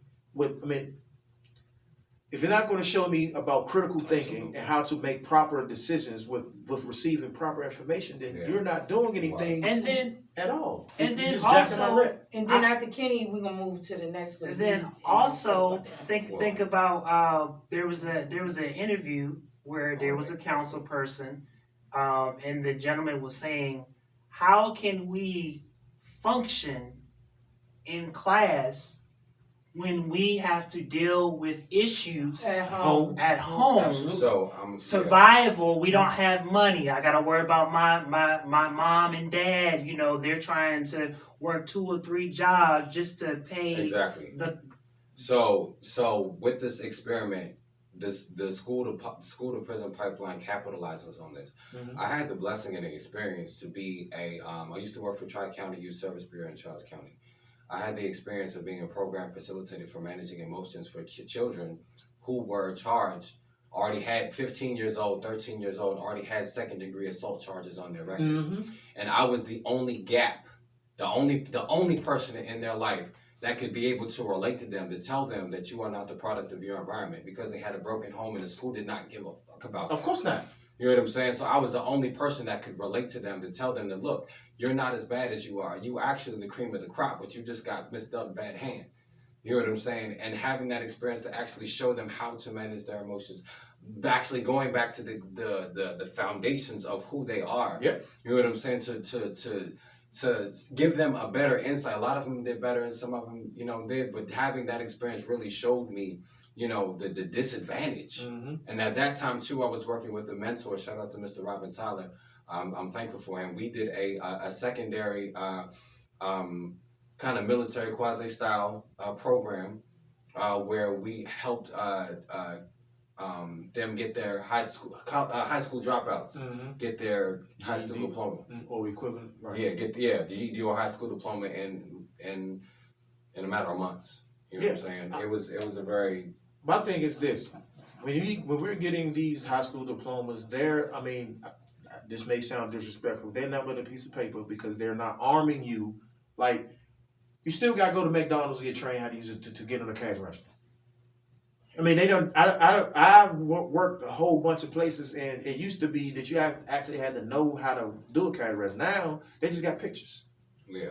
C: If you're not going to show me about critical thinking and how to make proper decisions with receiving proper information, then you're not doing anything
A: and then
C: at all.
A: and
C: You're
A: then
C: just jacking
A: also-
C: my rent.
B: And then after Kenny, we're gonna move to the next one.
A: And then also think about there was an interview where there was a council person, and the gentleman was saying, how can we function in class when we have to deal with issues
B: At home.
A: at home?
C: Absolutely.
D: So
A: Survival, we don't have money. I gotta worry about my mom and dad. You know, they're trying to work 2 or 3 jobs just to pay
D: exactly.
A: the
D: So with this experiment, the school to prison pipeline capitalizes on this.
C: Mhm.
D: I had the blessing and the experience to be I used to work for Tri-County Youth Service Bureau in Charles County. I had the experience of being a program facilitator for managing emotions for children who were charged, already had 15 years old, 13 years old, already had second-degree assault charges on their record.
C: Mm-hmm.
D: And I was the only gap, the only person in their life that could be able to relate to them, to tell them that you are not the product of your environment, because they had a broken home and the school did not give a fuck about
C: Of
D: them.
C: course not.
D: You know what I'm saying? So I was the only person that could relate to them, to tell them that, look, you're not as bad as you are. You actually the cream of the crop, but you just got misdealt a bad hand. You know what I'm saying? And having that experience to actually show them how to manage their emotions, actually going back to the foundations of who they are.
C: Yeah.
D: You know what I'm saying? To give them a better insight. A lot of them did better, and some of them, did. But having that experience really showed me the disadvantage. And at that time too, I was working with a mentor. Shout out to Mr. Robin Tyler. I'm thankful for him. We did a secondary kind of military quasi style program where we helped them get their high school dropouts get their high school diploma
C: or equivalent. Right.
D: Yeah, get GED or high school diploma in a matter of months. You know what I'm saying? It was a very.
C: My thing is this: when we're getting these high school diplomas, this may sound disrespectful. They're not but a piece of paper because they're not arming you. Like, you still got to go to McDonald's and get trained how to use it to get on the cash register. I mean, they don't. I worked a whole bunch of places, and it used to be that you actually had to know how to do a cash register. Now they just got pictures.
D: Yeah.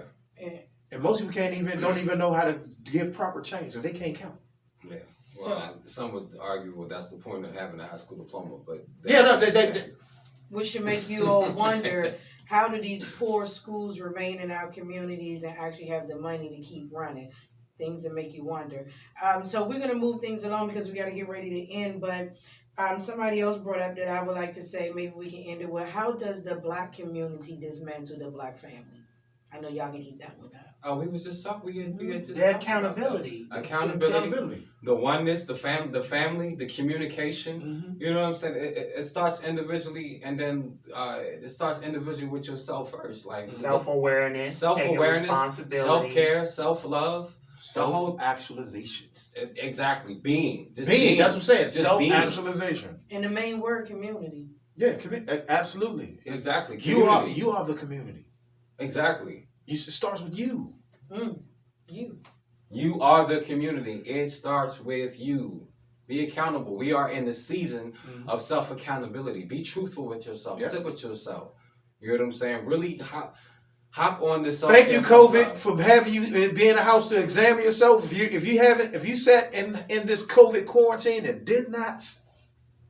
C: And most people don't even know how to give proper change because they can't count.
D: Yeah. Well, some would argue, well, that's the point of having a high school diploma, but
B: which should make you all wonder, how do these poor schools remain in our communities and actually have the money to keep running? Things that make you wonder. So we're gonna move things along because we got to get ready to end. But somebody else brought up that I would like to say, maybe we can end it with, how does the Black community dismantle the Black family? I know y'all can eat that one up.
D: Oh, we was just talking. We had just
A: the accountability.
D: Accountability. The oneness, the family, the communication. You know what I'm saying? It starts individually, and then it starts individually with yourself first. Like
A: self-awareness, responsibility,
D: self-care, self-love.
C: Self-actualization.
D: Exactly. Being.
C: That's what I'm saying. Self-actualization.
B: And the main word, community.
C: Yeah, absolutely.
D: Exactly.
C: Community. You are the community.
D: Exactly.
C: It starts with you.
D: You are the community. It starts with you. Be accountable. We are in the season of self-accountability. Be truthful with yourself. Sit with yourself. You know what I'm saying? Really hop on this.
C: Thank you, COVID, for having you be in the house to examine yourself. If you sat in this COVID quarantine and did not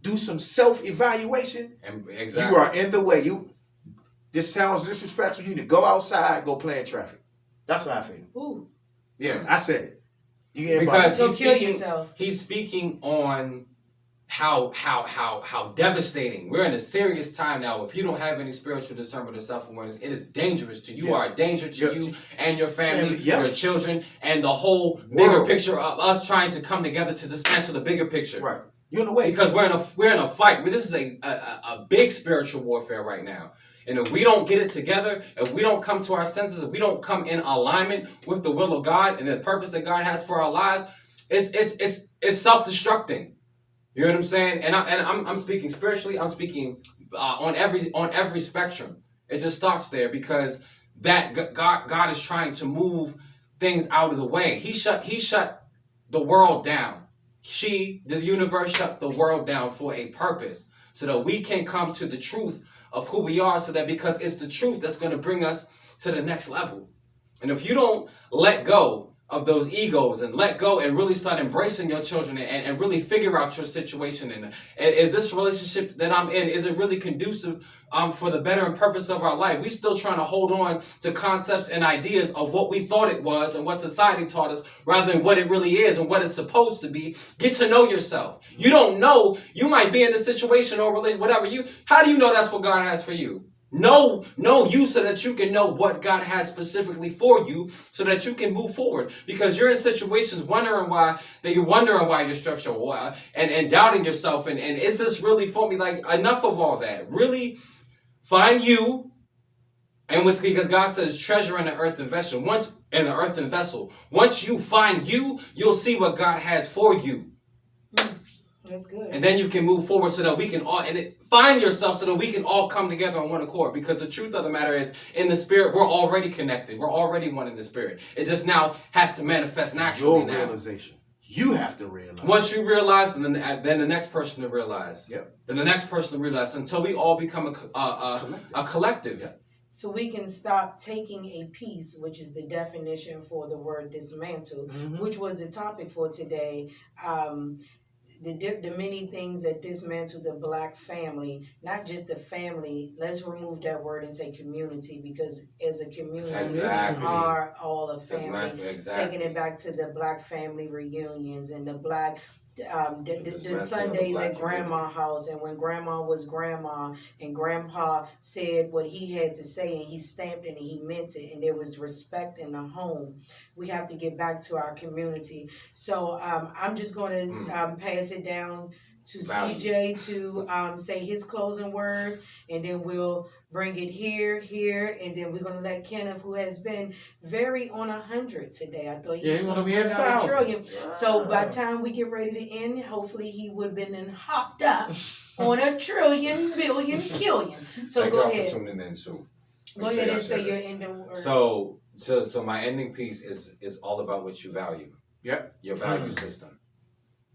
C: do some self-evaluation, you are in the way. This sounds disrespectful. You need to go outside, go play in traffic. That's what I feel.
B: Ooh.
C: Yeah, I said it.
D: Because he's speaking on how devastating. We're in a serious time now. If you don't have any spiritual discernment or self-awareness, it is dangerous to you. You are a danger to you and your family, your children, and the whole bigger picture of us trying to come together to dismantle the bigger picture.
C: Right. You're in the way.
D: Because we're in a fight. This is a big spiritual warfare right now. And if we don't get it together, if we don't come to our senses, if we don't come in alignment with the will of God and the purpose that God has for our lives, it's self-destructing. You know what I'm saying? And I'm speaking spiritually. I'm speaking on every spectrum. It just starts there because that God is trying to move things out of the way. He shut the world down. The universe shut the world down for a purpose, so that we can come to the truth of who we are, so that because it's the truth that's going to bring us to the next level. And if you don't let go of those egos and let go and really start embracing your children and really figure out your situation, and is this relationship that I'm in, is it really conducive for the better and purpose of our life? We still trying to hold on to concepts and ideas of what we thought it was and what society taught us, rather than what it really is and what it's supposed to be. Get to know yourself. You don't know. You might be in a situation or relation, whatever how do you know that's what God has for you? Know you, so that you can know what God has specifically for you, so that you can move forward. Because you're in situations wondering why you're stressed and doubting yourself. And is this really for me? Like, enough of all that. Really find you. Because God says treasure in the earthen vessel. Once you find you, you'll see what God has for you.
B: That's good.
D: And then you can move forward, so that we can all find yourself, so that we can all come together on one accord. Because the truth of the matter is, in the spirit, we're already connected. We're already one in the spirit. It just now has to manifest naturally.
C: Your realization. You have to realize.
D: Once you realize, then the next person to realize.
C: Yep.
D: Then the next person to realize, until we all become a collective. Yep.
B: So we can stop taking a piece, which is the definition for the word dismantle, which was the topic for today. The many things that dismantle the Black family, not just the family. Let's remove that word and say community, because as a community, we are all a family. Taking it back to the Black family reunions and the Black the Sundays at grandma's house, and when grandma was grandma and grandpa said what he had to say and he stamped it and he meant it and there was respect in the home. We have to get back to our community. So I'm just going to pass it down to CJ to say his closing words, and then we'll bring it here, and then we're gonna let Kenneth, who has been very on 100 today. I thought he was gonna be at 1,000. Trillion. So by the time we get ready to end, hopefully he would have been then hopped up on 1 trillion, billion, killion. So
D: Thank
B: go
D: y'all
B: ahead.
D: For tuning in too.
B: Go ahead and say your ending word.
D: So my ending piece is all about what you value.
C: Yep.
D: Your value system.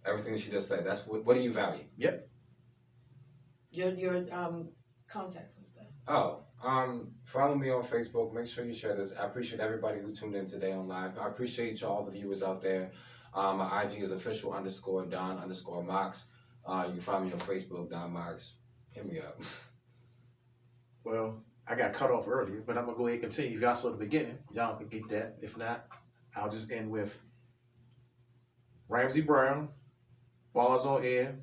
D: Everything she just said. That's what do you value?
C: Yep.
B: Your contacts and stuff.
D: Oh, follow me on Facebook. Make sure you share this. I appreciate everybody who tuned in today on live. I appreciate y'all, the viewers out there. My IG is official_Don_Mox. You can find me on Facebook, Don Mox. Hit me up.
C: Well, I got cut off earlier, but I'm gonna go ahead and continue. If y'all saw the beginning, y'all can get that. If not, I'll just end with Ramsey Brown, Bars on Air,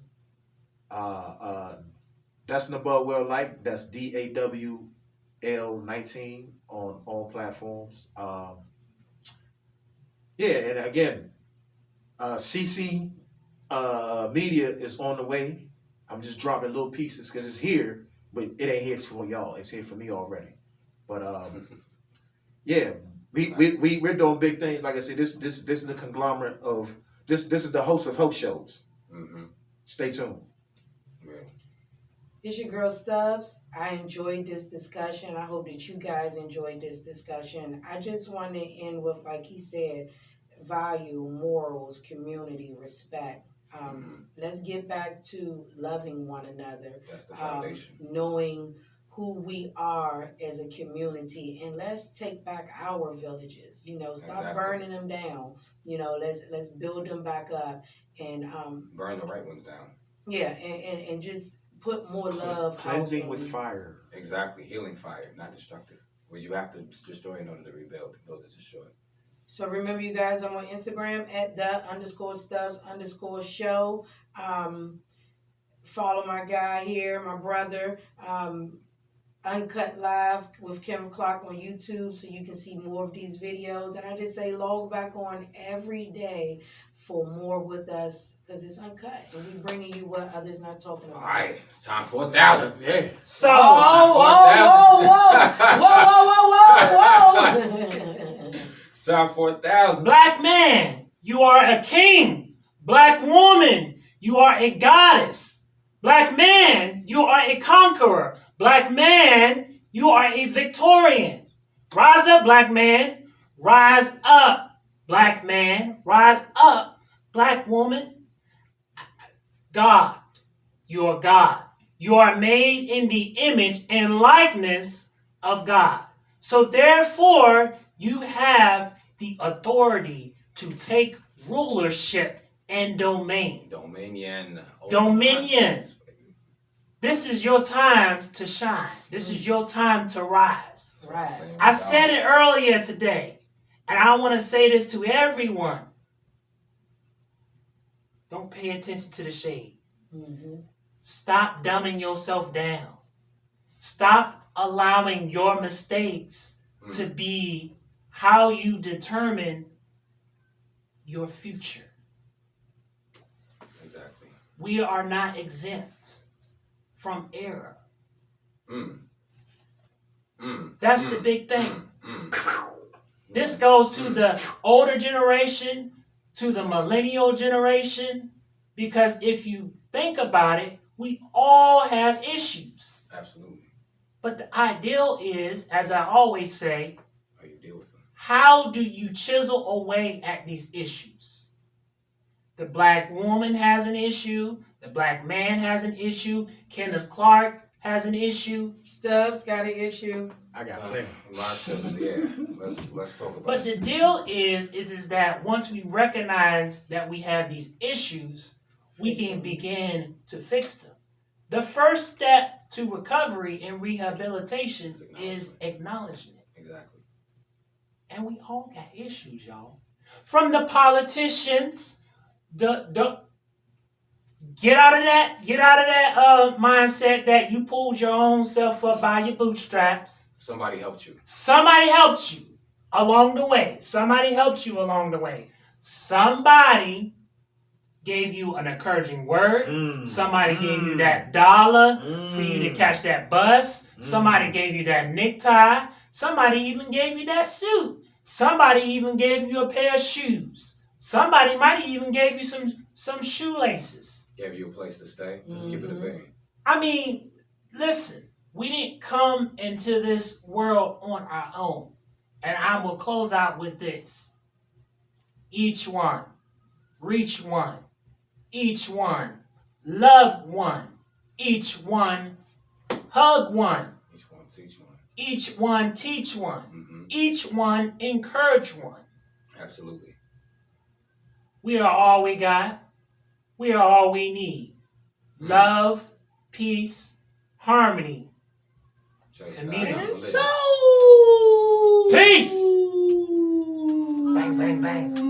C: That's Above Well Like, that's DAWL19 on all platforms. Yeah, and again, CC Media is on the way. I'm just dropping little pieces because it's here, but it ain't here for y'all. It's here for me already. But yeah, we're doing big things. Like I said, this is the conglomerate of this is the host of host shows.
D: Mm-hmm.
C: Stay tuned.
B: It's your girl Stubbs. I enjoyed this discussion. I hope that you guys enjoyed this discussion. I just want to end with, like he said, value, morals, community, respect. Let's get back to loving one another.
D: That's the foundation.
B: Knowing who we are as a community, and let's take back our villages. Stop burning them down. Let's build them back up and
D: burn the right ones down.
B: Yeah, and just put more love.
C: Cleansing with fire.
D: Exactly, healing fire, not destructive. Where you have to destroy in order to rebuild. Build is destroy.
B: So remember, you guys, I'm on Instagram at @the_Stubbs_show. Follow my guy here, my brother. Uncut Live with Kevin Clark on YouTube, so you can see more of these videos. And I just say log back on every day for more with us, because it's uncut and we bringing you what others not talking about.
D: All right, it's time for 1,000.
C: Yeah.
A: So,
B: whoa.
D: It's time for 1,000.
A: Black man, you are a king. Black woman, you are a goddess. Black man, you are a conqueror. Black man, you are a Victorian. Rise up, black man. Rise up, black man. Rise up, black woman. God, you are God. You are made in the image and likeness of God. So therefore, you have the authority to take rulership and domain.
D: Dominion.
A: Dominion. This is your time to shine. This is your time to rise.
B: Right.
A: I said it earlier today, and I want to say this to everyone. Don't pay attention to the shade.
B: Mm-hmm.
A: Stop dumbing yourself down. Stop allowing your mistakes to be how you determine your future.
D: Exactly.
A: We are not exempt from error. That's the big thing. This goes to the older generation, to the millennial generation, because if you think about it, we all have issues.
D: Absolutely.
A: But the ideal is, as I always say,
D: How you deal with them.
A: how do you chisel away at these issues? The black woman has an issue. The black man has an issue. Kenneth Clark has an issue.
B: Stubbs got an issue.
C: I got plenty.
D: Let's talk about
A: But
D: it.
A: the deal is that once we recognize that we have these issues, we can begin to fix them. The first step to recovery and rehabilitation is acknowledgement.
D: Exactly.
A: And we all got issues, y'all. From the politicians, the Get out of that mindset that you pulled your own self up by your bootstraps.
D: Somebody helped you.
A: Somebody helped you along the way. Somebody gave you an encouraging word. Somebody gave you that dollar for you to catch that bus. Somebody gave you that necktie. Somebody even gave you that suit. Somebody even gave you a pair of shoes. Somebody might have even gave you some shoelaces.
D: Gave you a place to stay. Let's keep it a bean.
A: I mean, listen, we didn't come into this world on our own. And I will close out with this. Each one, reach one. Each one, love one. Each one, hug one.
D: Each one, teach one.
A: Each one, teach one. Each one, encourage one.
D: Absolutely.
A: We are all we got. We are all we need. Love, peace, harmony, community.
B: And so
A: Peace! Bang, bang, bang.